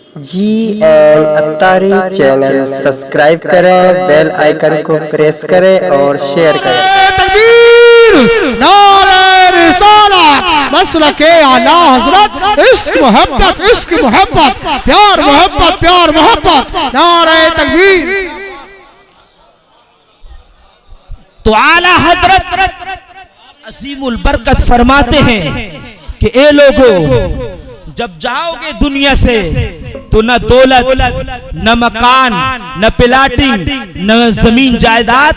GL Attari channel subscribe करें, bell icon को press करें और शेयर करें। तकबीर, नारे रिसालत, मसलके आला हज़रत, इश्क मोहब्बत, इश्क मोहब्बत, प्यार मोहब्बत, प्यार मोहब्बत, नारे तकबीर। तो आला हजरत अजीमुल बरकत फरमाते हैं कि ए लोगों, जब जाओगे दुनिया से तो न दौलत, न मकान, न प्लाटिंग, न जमीन जायदाद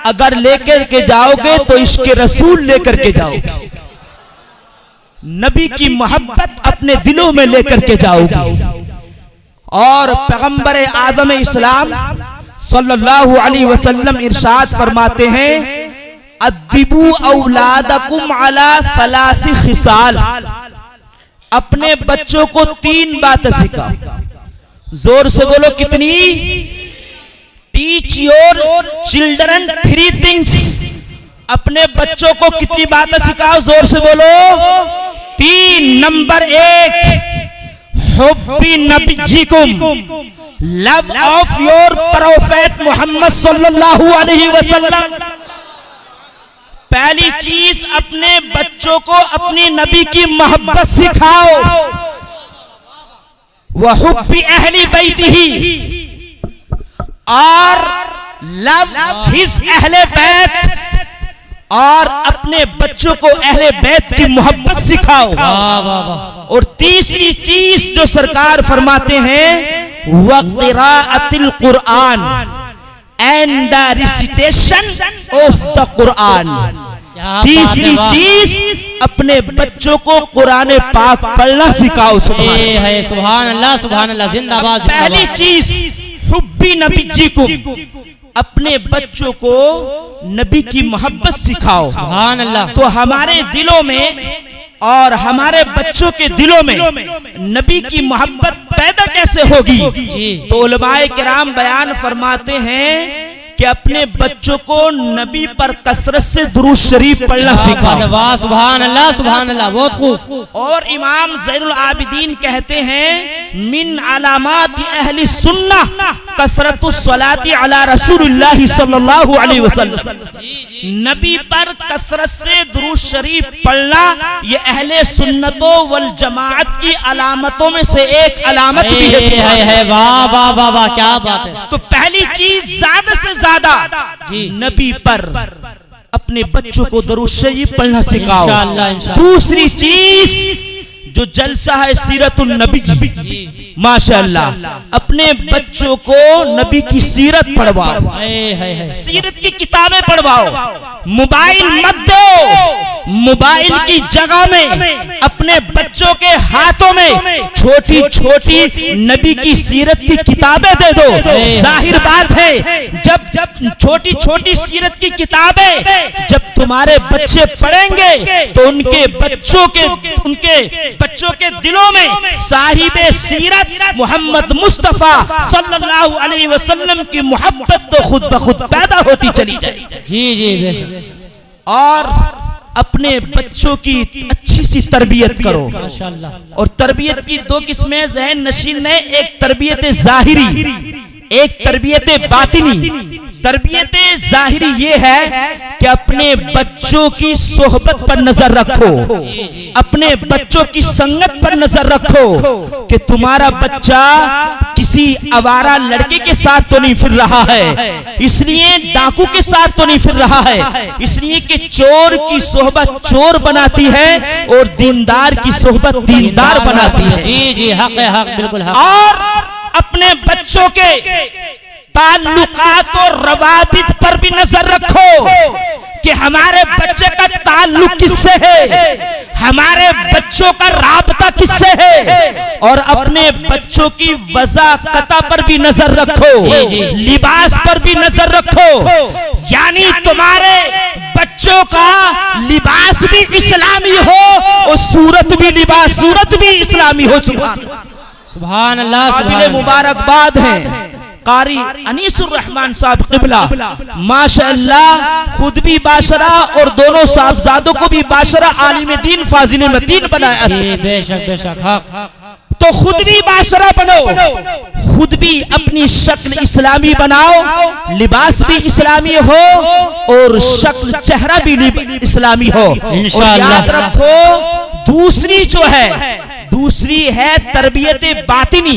अगर लेकर के जाओगे तो इसके रसूल लेकर के जाओगे, नबी की मोहब्बत अपने दिलों में लेकर के जाओगे। और पैगंबर आज़म इस्लाम सल्लल्लाहु अलैहि वसल्लम इरशाद फरमाते हैं, अद्दिबू औलादकुम अला सलासी खिसाल, अपने बच्चों को 3 बातें सिखाओ। जोर से बोलो, कितनी? टीच योर चिल्ड्रन 3 थिंग्स, अपने बच्चों को कितनी बातें सिखाओ? जोर से बोलो, 3। नंबर 1, हुब्बी नबीकुम, love of your prophet Muhammad सल्लल्लाहु अलैहि वसल्लम। पहली चीज, अपने बच्चों को अपनी नबी की मोहब्बत सिखाओ। वह हुब्बी अहली बैतिही, और लव हिज अहले बैत, और अपने बच्चों को अहले बैत की मोहब्बत सिखाओ। और तीसरी चीज जो सरकार फरमाते हैं, वह क़िराअतिल Quran and the recitation of the Quran. तीसरी चीज, अपने बच्चों को कुरान पाक पढ़ना सिखाओ। सुभान अल्लाह, सुभान अल्लाह, जिंदाबाद। पहली चीज, हुब्बी नबीकुम, अपने बच्चों को नबी की मोहब्बत सिखाओ। सुभान अल्लाह। तो हमारे दिलों में और हमारे बच्चों के दिलों में नबी की मोहब्बत पैदा कैसे होगी? तो उलमाए किराम बयान फरमाते हैं कि अपने बच्चों को नबी पर कसरत से दुरूद शरीफ पढ़ना सिखाओ। सुभान अल्लाह, सुभान अल्लाह, बहुत खूब। और इमाम ज़ैनुल आबिदीन कहते हैं, मिन अलामात अहली सुन्नह कसरतुस सलाती अला रसूलिल्लाह सल्लल्लाहु अलैहि वसल्लम। नबी पर कसरत से दुरूद शरीफ पढ़ना ये अहले सुन्नतो वल जमाअत की अलामतों में से एक अलामत भी है। वाह वाह वाह वाह, क्या बात है। तो पहली चीज, ज्यादा से ज्यादा नबी पर अपने बच्चों को दुरूद शरीफ पढ़ना सिखाओ। दूसरी चीज जो जलसा है सीरतुन नबी, माशाअल्लाह, अपने बच्चों को नबी की सीरत पढ़वाओ, सीरत की किताबें पढ़वाओ। मोबाइल मत दो, मोबाइल की जगह में अपने बच्चों के हाथों में छोटी छोटी नबी की सीरत की किताबें दे दो। जाहिर बात है, जब छोटी छोटी सीरत की किताबें जब तुम्हारे बच्चे पढ़ेंगे तो उनके बच्चों के दिलों में साहिबे सीरत मोहम्मद मुस्तफा सल्लल्लाहु अलैहि वसल्लम की मोहब्बत तो खुद ब खुद पैदा होती चली जाएगी। जी। और अपने बच्चों की अच्छी सी तरबियत करो। और तरबियत की 2 किस्में ज़हन नशीन है, एक तरबियत ज़ाहिरी, एक तरबियत बातिनी। तरबियत ज़ाहिरी ये है कि अपने बच्चों की सोहबत पर नजर रखो, अपने बच्चों की संगत पर नजर रखो कि तुम्हारा बच्चा किसी आवारा लड़के के साथ तो नहीं फिर रहा है, इसलिए डाकू के साथ तो नहीं फिर रहा है, इसलिए कि चोर की सोहबत चोर बनाती है और दीनदार की सोहबत दीनदार बनाती है। जी, हक है, हक, बिल्कुल हक। और अपने बच्चों के ताल्लुकात और रवाबित पर भी नजर रखो कि हमारे बच्चे का ताल्लुक किससे है, हमारे बच्चों का राबता किससे है। और अपने बच्चों की वज़ाकता पर भी नजर रखो, लिबास पर भी नजर रखो, यानी तुम्हारे बच्चों का लिबास भी इस्लामी हो और सूरत भी इस्लामी हो। सुभान अल्लाह, काबिल मुबारकबाद है कारी अनीसुर रहमान साहब क़िबला, माशाअल्लाह, खुद भी बाशरा और दोनों साहबजादों को भी बाशरा, आलिम दीन, फाजिल मतीन बनाया। बेशक बेशक, हक। तो खुद भी बाशरा बनो, खुद भी अपनी शक्ल इस्लामी बनाओ, लिबास भी इस्लामी हो और शक्ल चेहरा भी इस्लामी हो। और याद रखो दूसरी जो है, दूसरी है तरबियत बातिनी।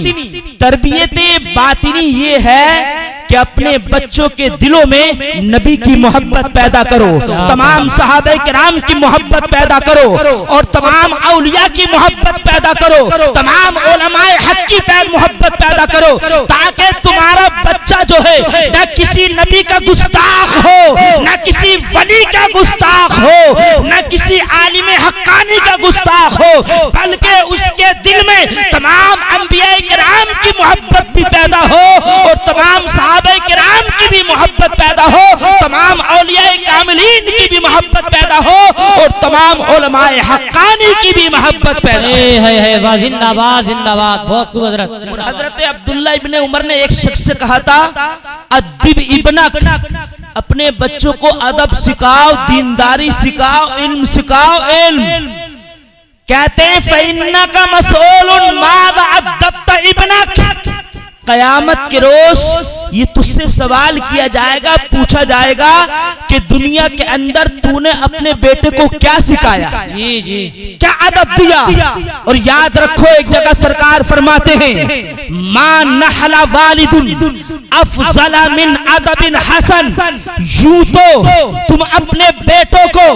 तरबियत बातिनी ये है कि अपने बच्चों के दिलों में नबी की मोहब्बत पैदा करो, तमाम सहाबे किराम की मोहब्बत पैदा करो और तमाम औलिया की मोहब्बत पैदा करो, तमाम उलमाए हक की मोहब्बत पैदा करो, ताकि तुम्हारा बच्चा जो है न किसी नबी का गुस्ताख हो, न किसी वली का गुस्ताख हो, न किसी आलिम हक्कानी का गुस्ताख हो, बल्कि उसके दिल में तमाम अंबिया किराम की मोहब्बत भी पैदा हो और तमाम सहाबे किराम की भी मोहब्बत पैदा हो, तमाम औलिया कामिलीन की भी मोहब्बत पैदा हो और तमाम उलमाए हक्कानी की भी मोहब्बत पैदा हो। जिंदाबाद जिंदाबाद, बहुत खूब हजरत। और हजरत अब्दुल्ला इब्ने उमर ने एक शख्स से कहा था, अद्दिब इब्नक, अपने बच्चों को अदब सिखाओ, दीनदारी सिखाओ, इल्म सिखाओ, इल्म। कहते हैं फइन्ना का मसऊलुन माज़ा अद्दबता इब्नक, कयामत के रोज ये तुझसे सवाल किया जाएगा, पूछा जाएगा कि दुनिया के अंदर तूने अपने बेटे को क्या सिखाया, जी जी, क्या अदब दिया। और याद रखो एक जगह सरकार फरमाते हैं, मां नहला वालिदुन अफजला मिन अदबिन हसन, यूं तो तुम अपने बेटों को,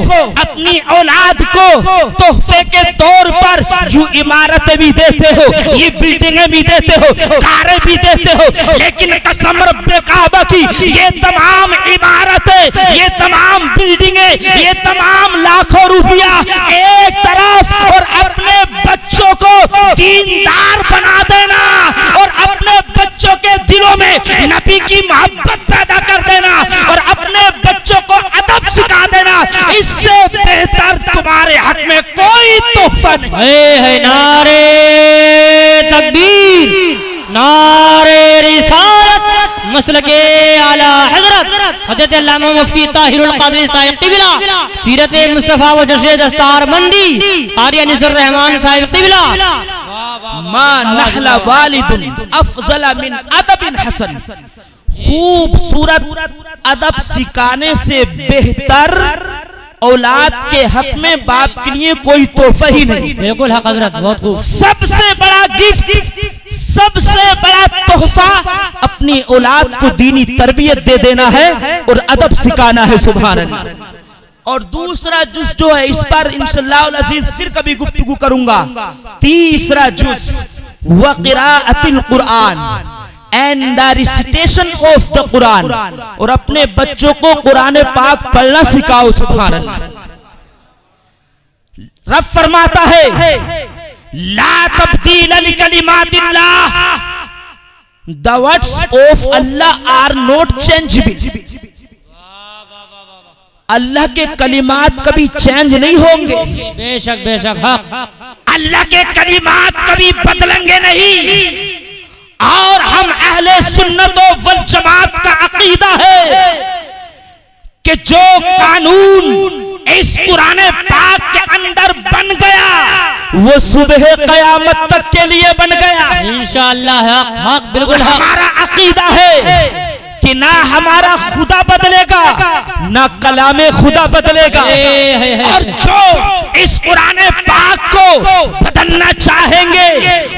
अपनी औलाद को तोहफे के तौर पर यूं इमारतें भी देते हो, ये बिल्डिंगें भी देते हो, कारें भी देते हो, लेकिन कसम रब्बे काबा की ये तमाम इमारतें, ये तमाम बिल्डिंगें, ये तमाम लाखों रुपया एक तरफ और अपने बच्चों को दीनदार बना देना और अपने बच्चों के दिलों में नबी की मोहब्बत पैदा कर देना और अपने बच्चों को अदब सिखा देना, इससे बेहतर तुम्हारे हक में कोई तोहफा नहीं है। नारे तकबीर, नारे रिसालत, मसलके आला हजरत हजरत अल्लामा मुफ्ती ताहिरुल क़ादरी साहिब क़िबला, सीरत मुस्तफ़ा व जश्न दस्तारबंदी क़ारी अनीसुर रहमान साहिब क़िबला। मां नहला वालिदुन अफजला मिन अदबिन हसन, खूबसूरत अदब सिखाने से बेहतर औलाद के हक में बाप के लिए कोई तोहफा ही नहीं। बिल्कुल हक हजरत, बहुत खूब। सबसे बड़ा गिफ्ट, सबसे बड़ा तोहफा अपनी औलाद को दीनी तरबियत दे देना है और अदब सिखाना है। सुभान अल्लाह। और दूसरा जुज जो है, इस पर इंशाअल्लाह अज़ीज फिर कभी गुफ्तगू करूंगा। तीसरा जुज व क़िराअतिल Quran and the recitation of the Quran, और अपने बच्चों को कुरान पाक पढ़ना सिखाओ। सुभान अल्लाह। रब फरमाता है, ला तब्दील लिकलिमातिल्लाह, the words of Allah are not changeable. Allah के कलिमात कभी चेंज नहीं होंगे। बेशक बेशक हक। अल्लाह के कलिमात कभी बदलेंगे नहीं। और हम अहले सुन्नत वल जमात का अकीदा है कि जो कानून इस कुरान पाक के अंदर बन गया वो सुबह कयामत तक के लिए बन गया। इंशाअल्लाह हक हक, बिल्कुल हक। हमारा अकीदा है कि ना हमारा खुदा बदलेगा ना कलामे खुदा बदलेगा, और जो इस कुरान पाक को बदलना चाहेंगे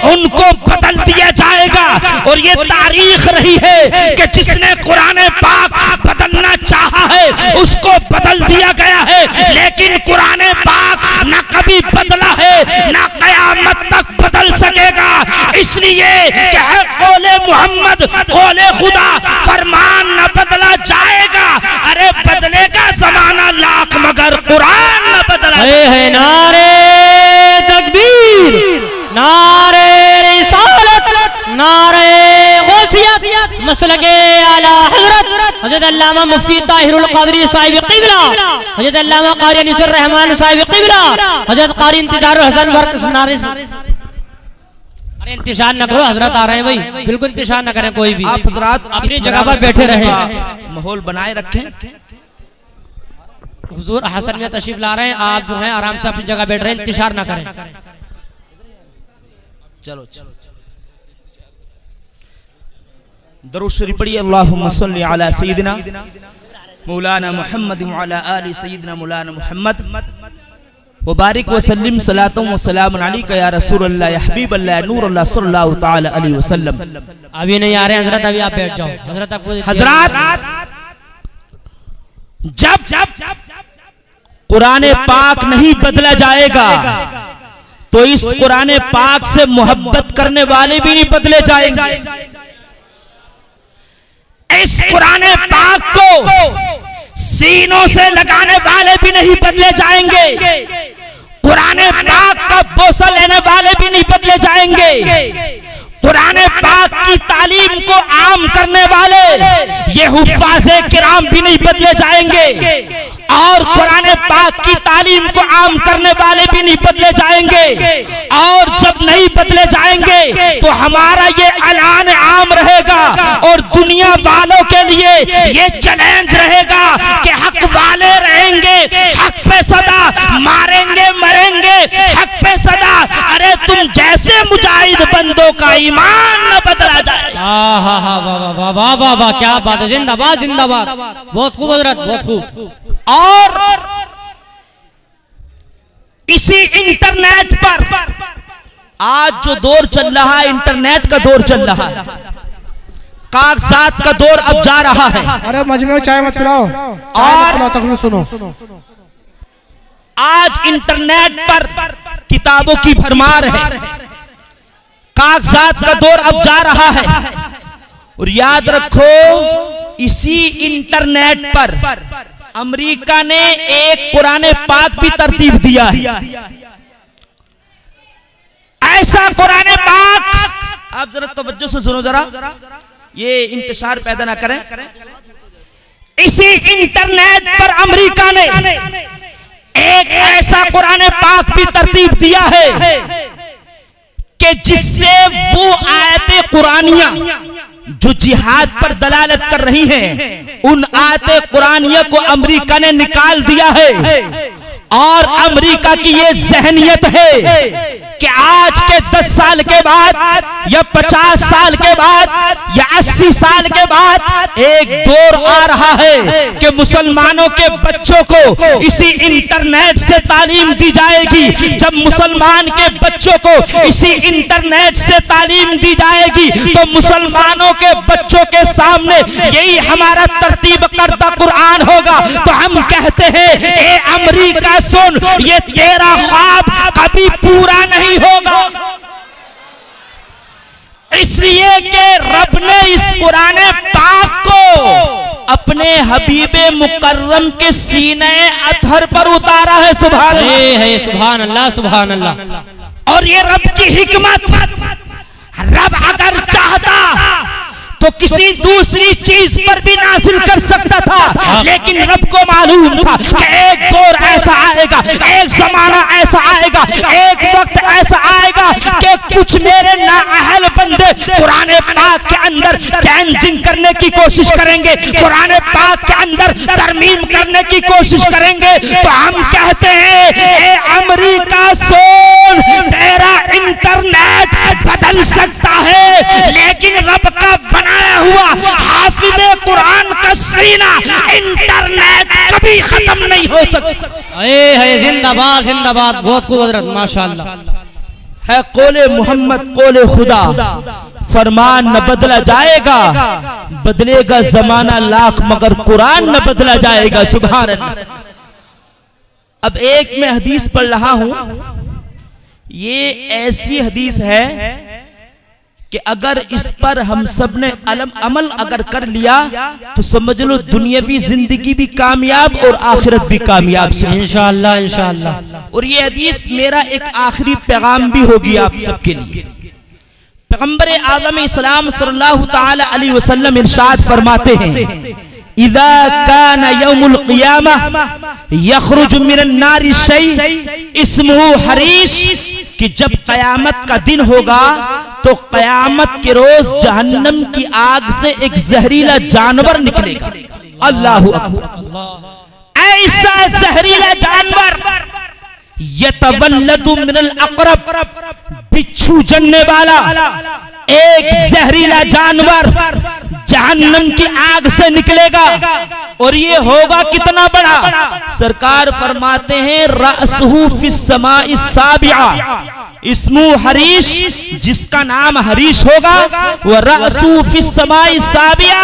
उनको बदल दिया जाएगा। और ये तारीख रही है कि जिसने कुरान पाक बदलना चाहा है उसको बदल दिया गया है, लेकिन कुरान पाक न कभी बदला है ना कयामत तक बदल सकेगा। इसलिए कि है कौले मोहम्मद कौले खुदा, फरमान न बदला जाएगा। अरे बदलेगा जमाना लाख मगर कुरान न बदला। है नारे तकबीर, नारे रिसालत, नारे गौसियत, मसलके आला हजरत हजरत अल्लामा मुफ्ती ताहिरुल क़ादरी साहिब क़िबला, हजरत अल्लामा क़ारी अनीसुर रहमान साहिब क़िबला, हजरत क़ारी इंतज़ारुल हसन वर्क नारे। अरे इंतजार न करो, हजरत आ रहे हैं भाई, बिल्कुल इंतजार न करें कोई भी। आप हजरात अपनी जगह पर बैठे रहें, माहौल बनाए रखें। हुजूर हसन में तशरीफ ला रहे हैं, आप जो है आराम से अपनी जगह बैठ रहे हैं, इंतजार ना करें। चलो दरूद शरीफ पढ़िए। अल्लाहुम्मा सल्ली अला सय्यिदिना मौलाना मुहम्मद व अला आलि सय्यिदिना मौलाना मुहम्मद व बारिक व सल्लिम सलातुम व सलामुन अलैका या रसूलल्लाह या हबीबल्लाह या नूरल्लाह सल्लल्लाहु तआला अलैहि वसल्लम। अभी नहीं आ रहे हजरत, अभी आप बैठ जाओ हजरत। आपको हजरत जब कुरान पाक नहीं बदला जाएगा तो इस कुरान पाक से मोहब्बत करने वाले भी नहीं बदले जाएंगे। इस कुरान पाक को सीनों से लगाने वाले भी नहीं बदले जाएंगे। कुरान पाक का बोसा लेने वाले भी नहीं बदले जाएंगे। कुरान पाक की तालीम को आम करने वाले ये हुफ्फाज़े किराम भी नहीं बदले जाएंगे और कुरान पाक की तालीम को आम करने वाले भी नहीं बदले जाएंगे। और जब नहीं बदले जाएंगे तो हमारा ये ऐलान आम रहेगा और दुनिया वालों के लिए ये चैलेंज रहेगा कि हक वाले रहेंगे, हक पे सदा मारेंगे मरेंगे, हक पे सदा। अरे तुम जैसे मुजाहिद बंदों का ईमान न बदला जाए। वाह वाह वाह वाह वाह, क्या बात है। जिंदाबाद जिंदाबाद, बहुत खूब हजरत, बहुत खूब। और इसी इंटरनेट पर आज जो दौर चल रहा है, इंटरनेट का दौर चल रहा है, कागजात का दौर अब जा रहा है। अरे मजमे में चाय मत पिलाओ, और तकरीर सुनो। आज इंटरनेट पर किताबों की भरमार है, कागजात का दौर अब जा रहा है। और याद रखो इसी इंटरनेट पर अमेरिका ने एक कुरान पाक भी तरतीब दिया है। ऐसा कुरान पाक, आप जरा तवज्जो से सुनो जरा, ये इंतशार पैदा ना करें। इसी इंटरनेट पर अमेरिका ने एक ऐसा कुरान पाक भी तरतीब दिया है कि जिससे वो आयतें कुरानिया जो जिहाद पर दलालत कर रही हैं, उन आयतें कुरानिया को अमेरिका ने निकाल दिया है। और अमेरिका की ये जहनियत है कि आज के 10 साल के बाद या 50 साल के बाद या 80 साल के बाद एक दौर आ रहा है कि मुसलमानों के बच्चों को इसी इंटरनेट से तालीम दी जाएगी। जब मुसलमान के बच्चों को इसी इंटरनेट से तालीम दी जाएगी तो मुसलमानों के बच्चों के सामने यही हमारा तरतीब करता कुरान होगा। तो हम कहते हैं, ए अमेरिका सुन, ये तेरा ख्वाब कभी पूरा नहीं होगा, इसलिए कि रब ने इस कुरान पाक को अपने हबीबे मुकर्रम के सीने अतहर पर उतारा है। सुभान अल्लाह, सुभान अल्लाह। और ये रब की हिकमत, रब अगर चाहता तो किसी दूसरी चीज पर भी नाजिल कर सकता था, लेकिन रब को मालूम था कि एक दौर ऐसा आएगा, एक जमाना ऐसा आएगा, एक वक्त ऐसा आएगा कि कुछ मेरे नाअहल बंदे कुरान पाक के अंदर चेंजिंग करने की कोशिश करेंगे, कुरान पाक के अंदर तरमीम करने की कोशिश करेंगे। तो हम कहते हैं, ए अमेरिका सुन, तेरा इंटरनेट बदल सकता है, लेकिन रब का बनाया हुआ हाफिज़े कुरान का सीना इंटरनेट कभी खत्म नहीं हो सकता। जिंदाबाद जिंदाबाद, बहुत खूब हजरत, माशाअल्लाह। है कौले मोहम्मद कौले खुदा, फरमान न बदला जाएगा, बदलेगा जमाना लाख मगर कुरान न बदला जाएगा। सुभान अल्लाह। अब एक मैं हदीस पढ़ रहा हूं, ये ऐसी हदीस है कि अगर इस पर हम सब ने अमल अगर कर लिया तो समझ लो दुनियावी जिंदगी भी कामयाब और आखिरत भी कामयाब इंशाअल्लाह इंशाअल्लाह। और ये हदीस मेरा एक आखिरी पैगाम भी होगी आप सबके लिए। पैगंबर आज़म इस्लाम सल्लल्लाहु ताला अलैहि वसल्लम इरशाद फरमाते हैं, इज़ा काना यौमुल क़ियामा यख़रुज मिनन नारि शै इस्मुहु हरीश, कि जब कयामत का दिन होगा तो कयामत के रोज जहन्नम की आग से एक जहरीला जानवर निकलेगा। अल्लाहु अकबर। ऐसा जहरीला जानवर यतवल्लदु मिनल अक़रब, बिच्छू जनने वाला एक जहरीला जानवर जहन्नम की आग से निकलेगा। और ये होगा कितना बड़ा? सरकार फरमाते हैं रअसहु फिस समाई साबिआ, इस्मु हरीश, जिसका नाम हरीश होगा, वह रअसु फिस समाई साबिआ,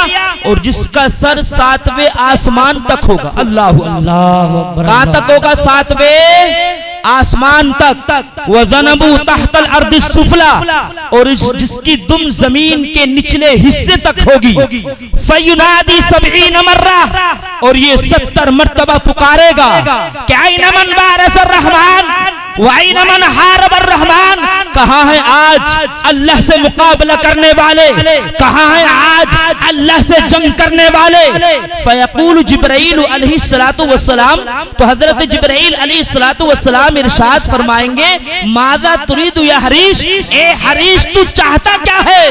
और जिसका सर 7वें आसमान तक होगा। अल्लाह अकबर। कहां तक होगा? 7वें आसमान तक। वह ज़नबु तहतल अर्दि सुफला, और जिसकी दुम जमीन के निचले हिस्से तक होगी। फयुनादी 70 मर्रा, और ये 70 मर्तबा पुकारेगा कि ऐन मन बारज़ रहमान वैन मन हारब रहमान, कहाँ है आज अल्लाह से मुकाबला करने वाले, कहाँ है आज अल्लाह से जंग करने वाले। फयक़ूल जिब्राइल अलैहिस्सलातु वस्सलाम, तो हजरत जिब्राइल अलैहिस्सलातु वस्सलाम इरशाद फरमाएंगे माज़ा तुरीदु या हरीश, ए हरीश तू चाहता क्या है?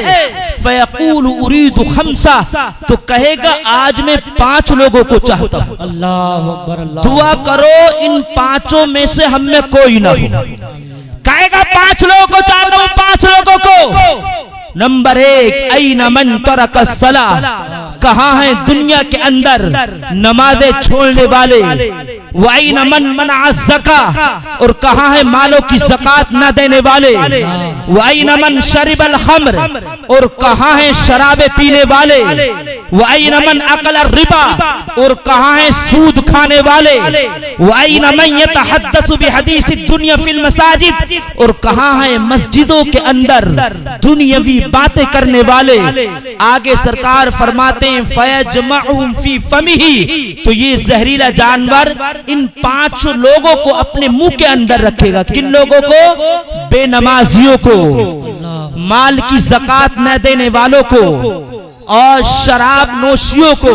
फयक़ूल उरीदु खम्सा, तो कहेगा आज मैं 5 लोगों को चाहता हूँ। अल्लाह अकबर। दुआ करो इन 5 में से हम में कोई ना हो। कहेगा 5 लोगों को चाहता हूं, 5 लोगों को। नंबर 1, ऐना मन तरक सला, कहां है दुनिया के अंदर नमाजें छोड़ने वाले। वैना मन मना ज़का, और कहां है मालों की ज़कात न देने वाले। वैना मन शरिबल खम्र, और कहां है शराबे पीने वाले। वैना मन अकल रिबा, और कहां है सूद खाने वाले। वैना मन यतहद्दसु बिहदीस दुनिया फिल मसाजिद, और कहां है मस्जिदों के अंदर दुनियावी बातें करने वाले। आगे सरकार फरमाते हैं फयजमउहुम फी फमिही, तो ये जहरीला जानवर इन 5 लोगों को अपने मुंह के अंदर रखेगा। किन लोगों को? बेनमाजियों को, माल की ज़कात न देने वालों को, और शराब नोशियों को,